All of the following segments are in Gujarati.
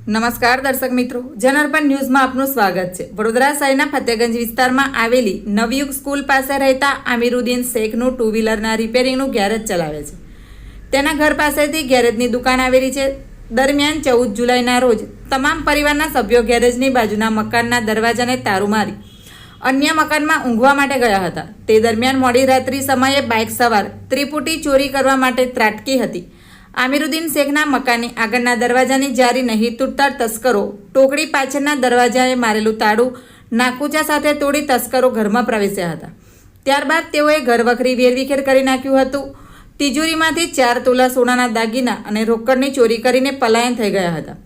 નમસ્કાર દર્શક મિત્રો, જનાર્પણ ન્યૂઝમાં આપનું સ્વાગત છે। વડોદરા શહેરના ફતેગંજ વિસ્તારમાં આવેલી નવયુગ સ્કૂલ પાસે રહેતા આમિરુદ્દીન શેખનું ટુ વ્હીલરના રિપેરિંગનું ગેરેજ ચલાવે છે। તેના ઘર પાસેથી ગેરેજની દુકાન આવેલી છે। દરમિયાન 14 જુલાઈના રોજ તમામ પરિવારના સભ્યો ગેરેજની બાજુના મકાનના દરવાજાને તારું મારી અન્ય મકાનમાં ઊંઘવા માટે ગયા હતા। તે દરમિયાન મોડી રાત્રિ સમયે બાઇક સવાર ત્રિપુટી ચોરી કરવા માટે ત્રાટકી હતી। આમિરુદ્દીન શેખના મકાનની આગળના દરવાજાની જારી નહીં તૂટતા તસ્કરો ટોકડી પાછળના દરવાજાએ મારેલું તાળું નાકુચા સાથે તોડી તસ્કરો ઘરમાં પ્રવેશ્યા હતા। ત્યારબાદ તેઓએ ઘર વખરી વેરવિખેર કરી નાખ્યું હતું। તિજોરીમાંથી 4 તોલા સોનાના દાગીના અને રોકડની ચોરી કરીને પલાયન થઈ ગયા હતા।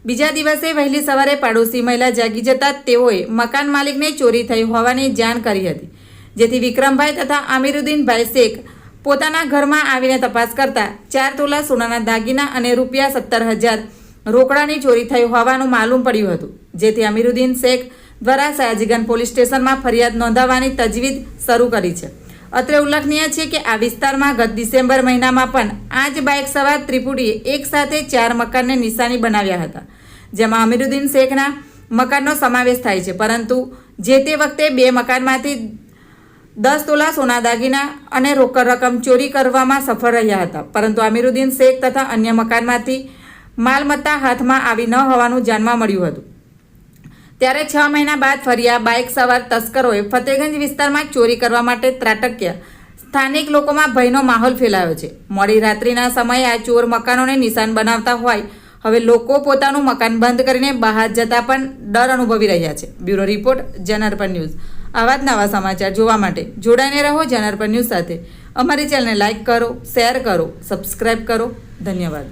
બીજા દિવસે વહેલી સવારે પાડોશી મહિલા જાગી જતા તેઓએ મકાન માલિકને ચોરી થઈ હોવાની જાણ કરી હતી, જેથી વિક્રમભાઈ તથા આમિરુદ્દીનભાઈ શેખ પોતાના ઘરમાં આવીને તપાસ કરતા 4 તોલા સોનાના દાગીના અને રૂપિયા 17,000 રોકડાની ચોરી થઈ હોવાનું માલુમ પડ્યું હતું, જેથી આમિરુદ્દીન શેખ દ્વારા સયાજીગંજ પોલીસ સ્ટેશનમાં ફરિયાદ નોંધાવવાની તજવીજ શરૂ કરી છે। અત્રે ઉલ્લેખનીય છે કે આ વિસ્તારમાં ગત ડિસેમ્બર મહિનામાં પણ આ જ બાઇક સવાર ત્રિપુટીએ એક સાથે 4 મકાનને નિશાની બનાવ્યા હતા, જેમાં આમિરુદ્દીન શેખના મકાનનો સમાવેશ થાય છે, પરંતુ જે તે વખતે 2 મકાનમાંથી 10 તોલા સોના દાગીના અને રોકડ રકમ ચોરી કરવામાં સફળ રહ્યા હતા, પરંતુ આમિરુદ્દીન શેખ તથા અન્ય મકાનમાંથી માલમત્તા હાથમાં આવી ન હોવાનું જાણવા મળ્યું હતું। ત્યારે 6 મહિના બાદ ફરી આ બાઇક સવાર તસ્કરોએ ફતેગંજ વિસ્તારમાં ચોરી કરવા માટે ત્રાટક્યા। સ્થાનિક લોકોમાં ભયનો માહોલ ફેલાયો છે। મોડી રાત્રિના સમયે આ ચોર મકાનોને નિશાન બનાવતા હોય હવે લોકો પોતાનું મકાન બંધ કરીને બહાર જતા પણ ડર અનુભવી રહ્યા છે। Bureau report, જનાર્પણ news. આવા જ નવા સમાચાર જોવા માટે જોડાઈને રહો જનાર્પણ ન્યૂઝ સાથે। અમારી ચેનલને લાઇક કરો, શેર કરો, સબસ્ક્રાઇબ કરો। ધન્યવાદ।